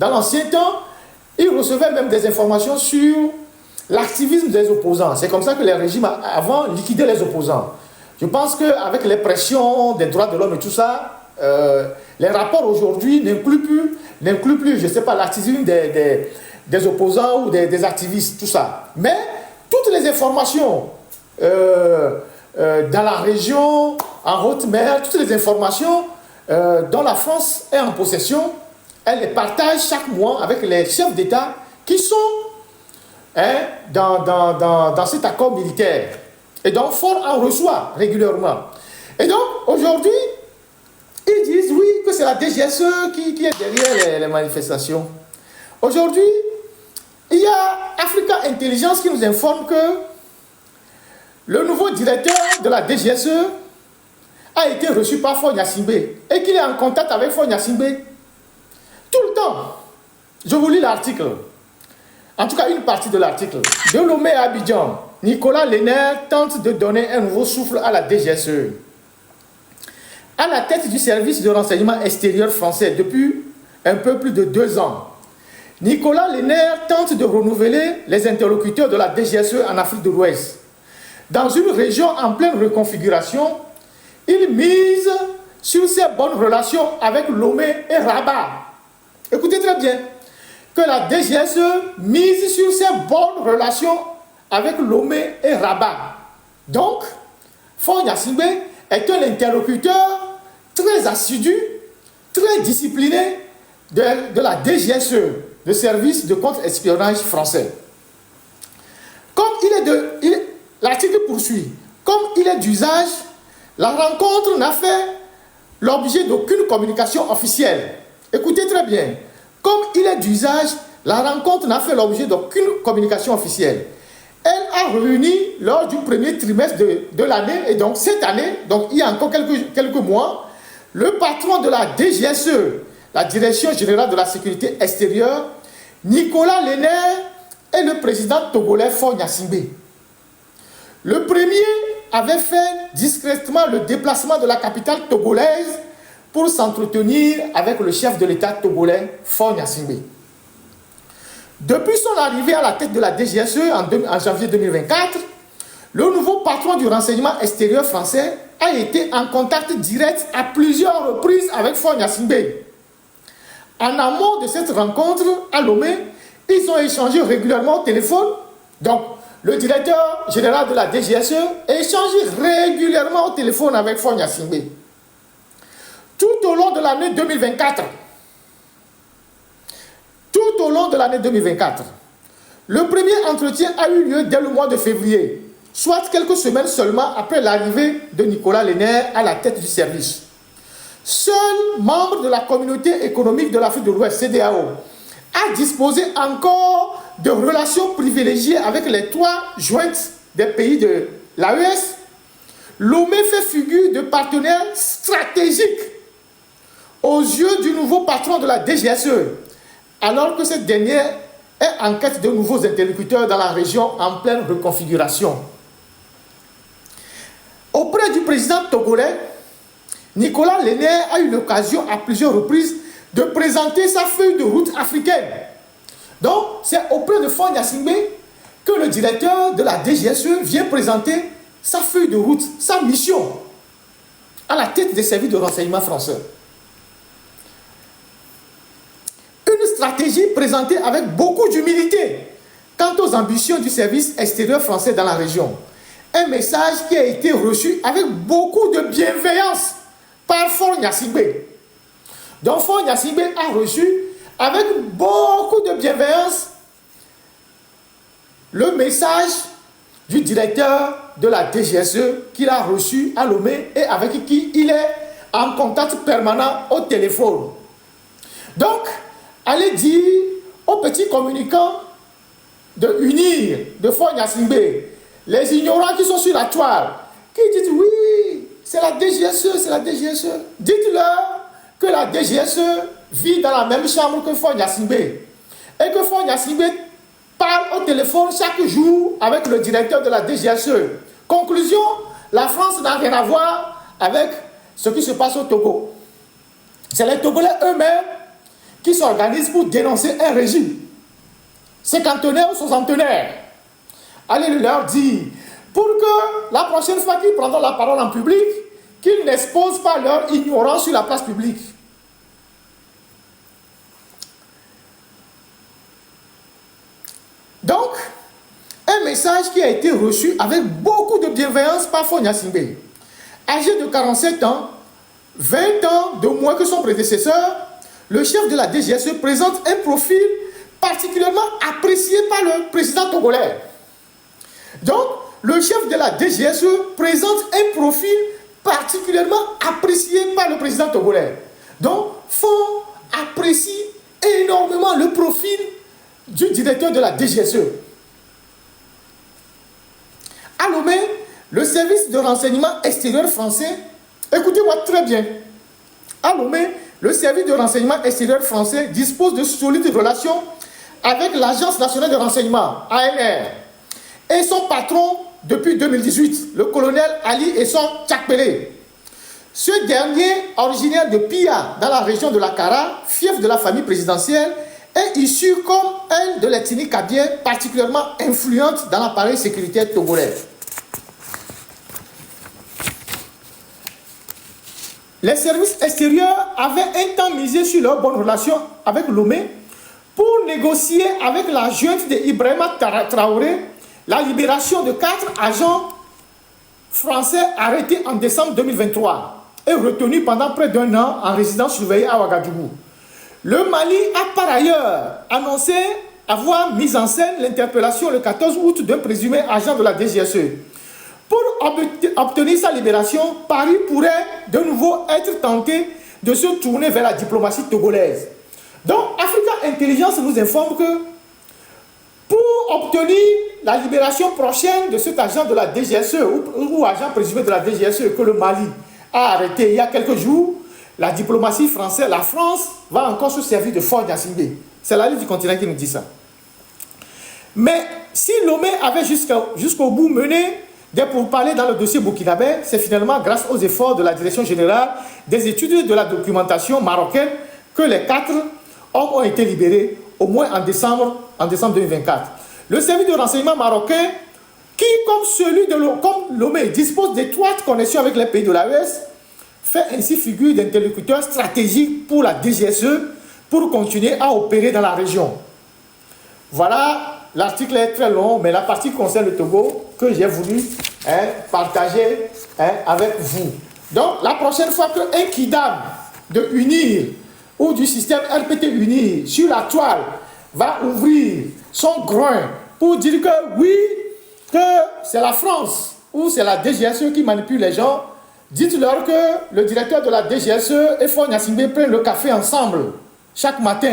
dans l'ancien temps, ils recevaient même des informations sur l'activisme des opposants. C'est comme ça que les régimes avant liquidaient les opposants. Je pense qu'avec les pressions des droits de l'homme et tout ça, les rapports aujourd'hui n'incluent plus, je ne sais pas, l'activisme des opposants ou des activistes, tout ça. Mais toutes les informations dans la région, en haute mer, toutes les informations dont la France est en possession, elle les partage chaque mois avec les chefs d'État qui sont dans cet accord militaire. Et donc, Ford en reçoit régulièrement. Et donc, aujourd'hui, ils disent, oui, que c'est la DGSE qui est derrière les manifestations. Aujourd'hui, il y a Africa Intelligence qui nous informe que le nouveau directeur de la DGSE a été reçu par Faure Gnassingbé et qu'il est en contact avec Faure Gnassingbé tout le temps. Je vous lis l'article. En tout cas, une partie de l'article. De Lomé à Abidjan, Nicolas Lenner tente de donner un nouveau souffle à la DGSE. À la tête du service de renseignement extérieur français depuis un peu plus de 2 ans, Nicolas Lenner tente de renouveler les interlocuteurs de la DGSE en Afrique de l'Ouest. Dans une région en pleine reconfiguration, il mise sur ses bonnes relations avec Lomé et Rabat. Écoutez très bien, que la DGSE mise sur ses bonnes relations avec Lomé et Rabat. Donc, Faure Gnassingbé est un interlocuteur très assidu, très discipliné de la DGSE, le service de contre-espionnage français. L'article poursuit. Comme il est d'usage, la rencontre n'a fait l'objet d'aucune communication officielle. Écoutez très bien. Comme il est d'usage, la rencontre n'a fait l'objet d'aucune communication officielle. Elle a réuni lors du premier trimestre de l'année, et donc cette année, donc il y a encore quelques mois, le patron de la DGSE, la Direction Générale de la Sécurité Extérieure, Nicolas Lenner, et le président togolais Faure Gnassingbé. Le premier avait fait discrètement le déplacement de la capitale togolaise pour s'entretenir avec le chef de l'État togolais, Faure Gnassingbé. Depuis son arrivée à la tête de la DGSE en janvier 2024, le nouveau patron du renseignement extérieur français a été en contact direct à plusieurs reprises avec Faure Gnassingbé. En amont de cette rencontre à Lomé, ils ont échangé régulièrement au téléphone. Donc, le directeur général de la DGSE échange régulièrement au téléphone avec Faure Gnassingbé. Tout au long de l'année 2024, le premier entretien a eu lieu dès le mois de février, soit quelques semaines seulement après l'arrivée de Nicolas Lenner à la tête du service. Seul membre de la communauté économique de l'Afrique de l'Ouest, CEDEAO, a disposé encore de relations privilégiées avec les 3 jointes des pays de l'AES. Lomé fait figure de partenaire stratégique aux yeux du nouveau patron de la DGSE, alors que cette dernière est en quête de nouveaux interlocuteurs dans la région en pleine reconfiguration. Auprès du président togolais, Nicolas Lenner a eu l'occasion à plusieurs reprises de présenter sa feuille de route africaine. Donc, c'est auprès de Faure Gnassingbé que le directeur de la DGSE vient présenter sa feuille de route, sa mission à la tête des services de renseignement français. Une stratégie présentée avec beaucoup d'humilité quant aux ambitions du service extérieur français dans la région. Un message qui a été reçu avec beaucoup de bienveillance par Faure Gnassingbé. Donc Faure Gnassingbé a reçu avec beaucoup de bienveillance le message du directeur de la DGSE qu'il a reçu à Lomé et avec qui il est en contact permanent au téléphone. Donc, allez dire aux petits communicants de unir de Faure Gnassingbé les ignorants qui sont sur la toile, qui disent oui, c'est la DGSE, c'est la DGSE. Dites-leur que la DGSE vit dans la même chambre que Faure Gnassingbé et que Faure Gnassingbé parle au téléphone chaque jour avec le directeur de la DGSE. Conclusion, la France n'a rien à voir avec ce qui se passe au Togo. C'est les Togolais eux-mêmes qui s'organisent pour dénoncer un régime, cinquantenaire ou soixantenaire. Allez leur dire, pour que la prochaine fois qu'ils prendront la parole en public, qu'ils n'exposent pas leur ignorance sur la place publique. Donc, un message qui a été reçu avec beaucoup de bienveillance par Faure Gnassingbé. Âgé de 47 ans, 20 ans de moins que son prédécesseur, le chef de la DGSE présente un profil particulièrement apprécié par le président togolais. Donc, le chef de la DGSE présente un profil particulièrement apprécié par le président togolais. Donc, Faure apprécie énormément le profil du directeur de la DGSE. À Lomé, le service de renseignement extérieur français, écoutez-moi très bien, à Lomé, le service de renseignement extérieur français dispose de solides relations avec l'Agence nationale de renseignement, ANR, et son patron depuis 2018, le colonel Ali Esson Tchakpele. Ce dernier, originaire de Pia, dans la région de la Kara, fief de la famille présidentielle, est issu comme un de l'ethnie kabien particulièrement influente dans l'appareil sécuritaire togolais. Les services extérieurs avaient un temps misé sur leurs bonnes relations avec Lomé pour négocier avec la junte de Ibrahima Traoré la libération de 4 agents français arrêtés en décembre 2023 et retenus pendant près d'1 an en résidence surveillée à Ouagadougou. Le Mali a par ailleurs annoncé avoir mis en scène l'interpellation le 14 août d'un présumé agent de la DGSE. Pour obtenir sa libération, Paris pourrait de nouveau être tenté de se tourner vers la diplomatie togolaise. Donc, Africa Intelligence nous informe que pour obtenir la libération prochaine de cet agent de la DGSE ou agent présumé de la DGSE que le Mali a arrêté il y a quelques jours, la diplomatie française, la France, va encore se servir de Faure Gnassingbé. C'est la liste du continent qui nous dit ça. Mais si Lomé avait jusqu'au bout mené des pourparlers dans le dossier burkinabé, c'est finalement grâce aux efforts de la Direction générale des études de la documentation marocaine que les 4 hommes ont été libérés, au moins en décembre 2024. Le service de renseignement marocain, qui, comme Lomé, dispose d'étroites connexions avec les pays de l'AES, fait ainsi figure d'interlocuteur stratégique pour la DGSE pour continuer à opérer dans la région. Voilà, l'article est très long, mais la partie concerne le Togo que j'ai voulu partager avec vous. Donc, la prochaine fois qu'un kidam de UNIR ou du système RPT UNIR sur la toile va ouvrir son groin pour dire que oui, que c'est la France ou c'est la DGSE qui manipule les gens, dites-leur que le directeur de la DGSE et Faure Gnassingbé prennent le café ensemble chaque matin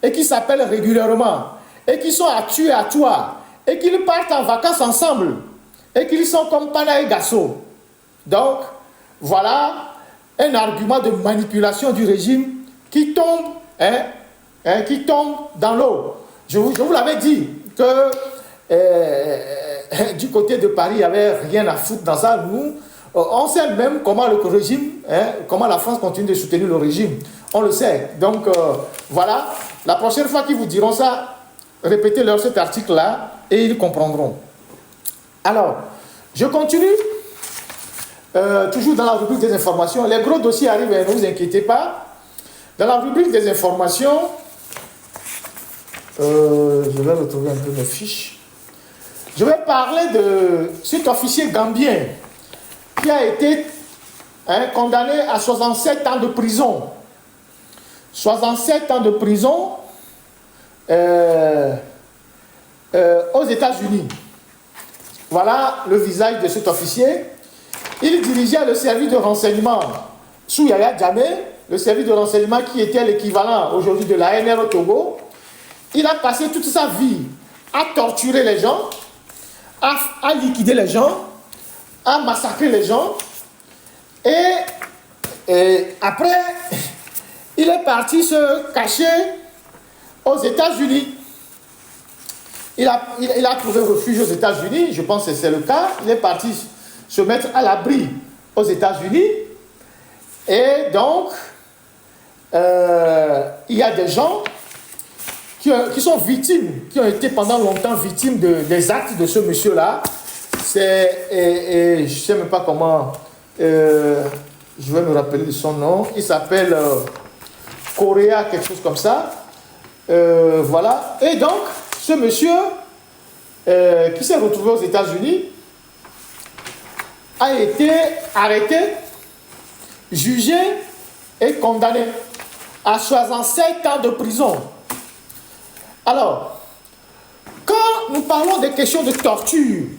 et qu'ils s'appellent régulièrement et qu'ils sont à tuer à toi et qu'ils partent en vacances ensemble et qu'ils sont comme Pana et Gasso. Donc, voilà un argument de manipulation du régime qui tombe, qui tombe dans l'eau. Je vous l'avais dit que du côté de Paris, il n'y avait rien à foutre dans ça. Nous, on sait même comment le régime, comment la France continue de soutenir le régime. On le sait. Donc, voilà. La prochaine fois qu'ils vous diront ça, répétez-leur cet article-là et ils comprendront. Alors, je continue. Toujours dans la rubrique des informations. Les gros dossiers arrivent, ne vous inquiétez pas. Dans la rubrique des informations, je vais retrouver un peu mes fiches. Je vais parler de cet officier gambien qui a été condamné à 67 ans de prison. 67 ans de prison aux États-Unis. Voilà le visage de cet officier. Il dirigeait le service de renseignement sous Yaya Jammeh, le service de renseignement qui était l'équivalent aujourd'hui de l'ANR au Togo. Il a passé toute sa vie à torturer les gens, à liquider les gens, à massacrer les gens. Et après, il est parti se cacher aux États-Unis. Il a trouvé refuge aux États-Unis, je pense que c'est le cas. Il est parti se mettre à l'abri aux États-Unis. Et donc, il y a des gens qui sont victimes, qui ont été pendant longtemps victimes des actes de ce monsieur-là. Je ne sais même pas comment, je vais me rappeler de son nom. Il s'appelle Correa, quelque chose comme ça. Voilà. Et donc, ce monsieur qui s'est retrouvé aux États-Unis a été arrêté, jugé et condamné à 67 ans de prison. Alors, quand nous parlons des questions de torture,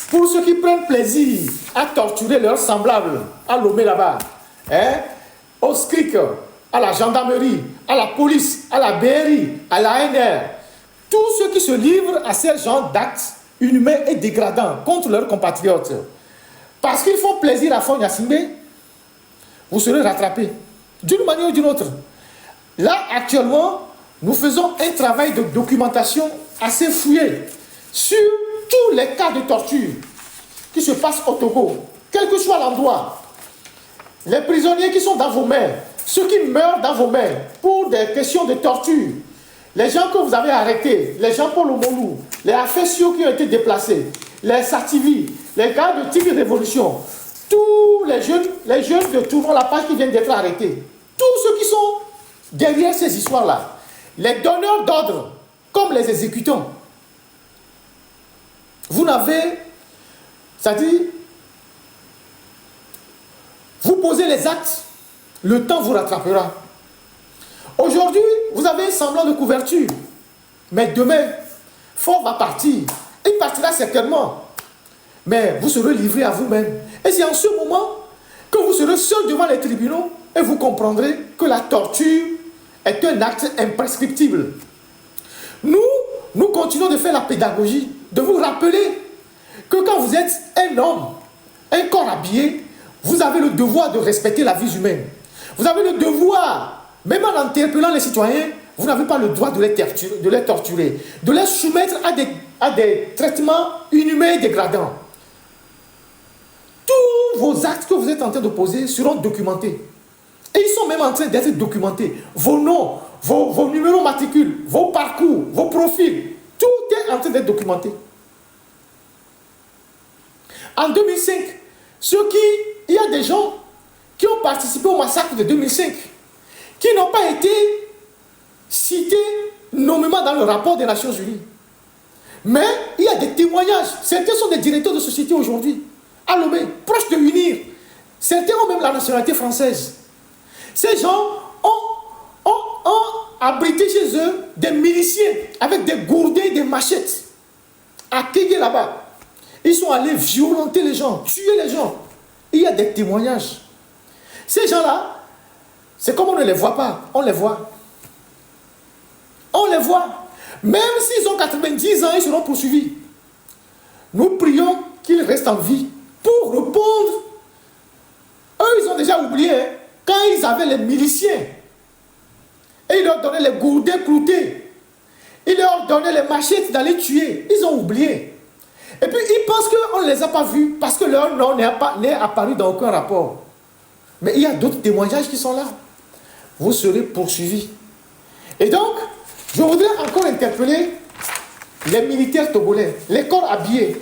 pour ceux qui prennent plaisir à torturer leurs semblables, à Lomé là-bas, au SCRIC, à la gendarmerie, à la police, à la BRI, à la ANR, tous ceux qui se livrent à ces genres d'actes inhumains et dégradants contre leurs compatriotes, parce qu'ils font plaisir à Faure Gnassingbé, vous serez rattrapés d'une manière ou d'une autre. Là, actuellement, nous faisons un travail de documentation assez fouillé sur tous les cas de torture qui se passent au Togo, quel que soit l'endroit. Les prisonniers qui sont dans vos mains, ceux qui meurent dans vos mains pour des questions de torture, les gens que vous avez arrêtés, les Jean-Paul Omolou, les Afesio qui ont été déplacés, les Sativi, les gars de Tigre Révolution, tous les jeunes de Tournon La Page qui viennent d'être arrêtés, tous ceux qui sont derrière ces histoires-là, les donneurs d'ordre, comme les exécutants, vous n'avez, c'est-à-dire, vous posez les actes, le temps vous rattrapera. Aujourd'hui, vous avez un semblant de couverture, mais demain, Faure va partir. Il partira certainement, mais vous serez livré à vous-même. Et c'est en ce moment que vous serez seul devant les tribunaux et vous comprendrez que la torture est un acte imprescriptible. Nous continuons de faire la pédagogie, de vous rappeler que quand vous êtes un homme, un corps habillé, vous avez le devoir de respecter la vie humaine. Vous avez le devoir, même en interpellant les citoyens, vous n'avez pas le droit de les torturer, de les soumettre à des traitements inhumains et dégradants. Tous vos actes que vous êtes en train de poser seront documentés. Et ils sont même en train d'être documentés. Vos noms, vos numéros matricules, vos parcours, vos profils, tout est en train d'être documenté. En 2005, il y a des gens qui ont participé au massacre de 2005, qui n'ont pas été cités nommément dans le rapport des Nations Unies. Mais il y a des témoignages. Certains sont des directeurs de société aujourd'hui, à Lomé, proches de l'UNIR. Certains ont même la nationalité française. Ces gens ont abrité chez eux des miliciens avec des gourdins et des machettes. À Kégué là-bas. Ils sont allés violenter les gens, tuer les gens. Il y a des témoignages. Ces gens-là, c'est comme on ne les voit pas, on les voit. On les voit. Même s'ils ont 90 ans, ils seront poursuivis. Nous prions qu'ils restent en vie pour répondre. Eux, ils ont déjà oublié, hein, quand ils avaient les miliciens. Et ils leur donnaient les gourdins cloutés. Ils leur donnaient les machettes d'aller tuer. Ils ont oublié. Et puis, ils pensent qu'on ne les a pas vus parce que leur nom n'est apparu dans aucun rapport. Mais il y a d'autres témoignages qui sont là. Vous serez poursuivis. Et donc, je voudrais encore interpeller les militaires togolais, les corps habillés,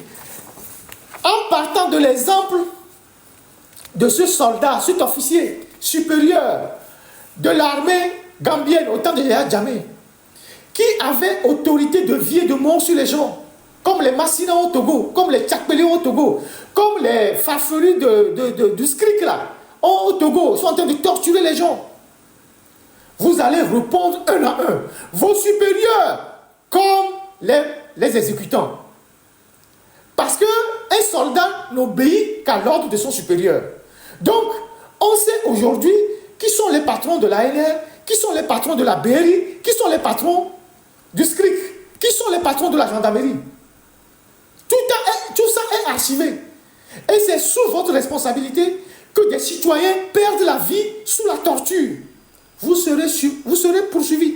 en partant de l'exemple de ce soldat, cet officier supérieur de l'armée gambienne au temps de Yaya Jammeh, qui avait autorité de vie et de mort sur les gens, comme les Massina au Togo, comme les Tchakpélé au Togo, comme les Farfelus du SCRIC là, au Togo, sont en train de torturer les gens. Vous allez répondre un à un. Vos supérieurs, comme les exécutants. Parce qu'un soldat n'obéit qu'à l'ordre de son supérieur. Donc, on sait aujourd'hui qui sont les patrons de l'ANR, qui sont les patrons de la BRI, qui sont les patrons du SCRIC, qui sont les patrons de la gendarmerie. Tout ça est archivé. Et c'est sous votre responsabilité que des citoyens perdent la vie sous la torture. Vous serez poursuivis.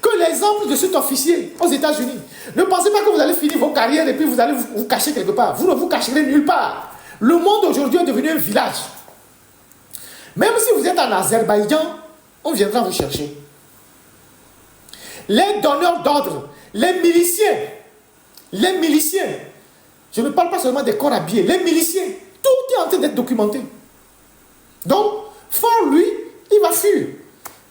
Que l'exemple de cet officier aux États-Unis, ne pensez pas que vous allez finir vos carrières et puis vous allez vous cacher quelque part. Vous ne vous cacherez nulle part. Le monde aujourd'hui est devenu un village. Même si vous êtes en Azerbaïdjan, on viendra vous chercher. Les donneurs d'ordre, les miliciens, je ne parle pas seulement des corps habillés, les miliciens, tout est en train d'être documenté. Donc, Faure, lui, il va fuir.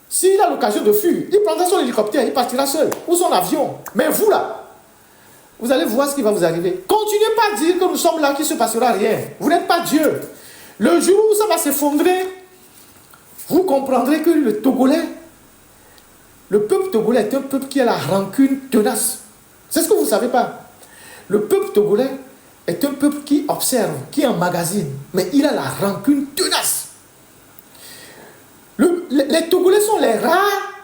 S'il a l'occasion de fuir, il prendra son hélicoptère, il partira seul, ou son avion. Mais vous là, vous allez voir ce qui va vous arriver. Continuez pas à dire que nous sommes là, qu'il ne se passera rien. Vous n'êtes pas Dieu. Le jour où ça va s'effondrer, vous comprendrez que le Togolais, le peuple togolais est un peuple qui a la rancune tenace. C'est ce que vous ne savez pas. Le peuple togolais est un peuple qui observe, qui emmagasine, mais il a la rancune tenace. Les Togolais sont les rares.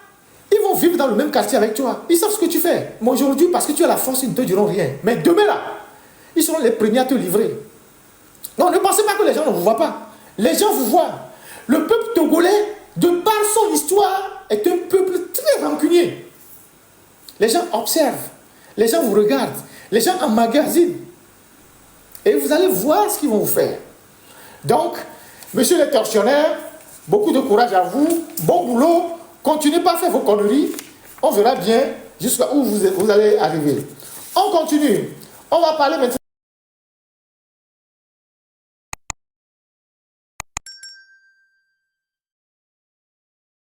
Ils vont vivre dans le même quartier avec toi. Ils savent ce que tu fais. Mais aujourd'hui, parce que tu as la force, ils ne te diront rien. Mais demain là, ils seront les premiers à te livrer. Donc ne pensez pas que les gens ne vous voient pas. Les gens vous voient. Le peuple togolais, de par son histoire, est un peuple très rancunier. Les gens observent. Les gens vous regardent. Les gens emmagasinent. Et vous allez voir ce qu'ils vont vous faire. Donc, monsieur les tortionnaires, beaucoup de courage à vous. Bon boulot. Continuez pas à faire vos conneries. On verra bien jusqu'à où vous allez arriver. On continue. On va parler maintenant.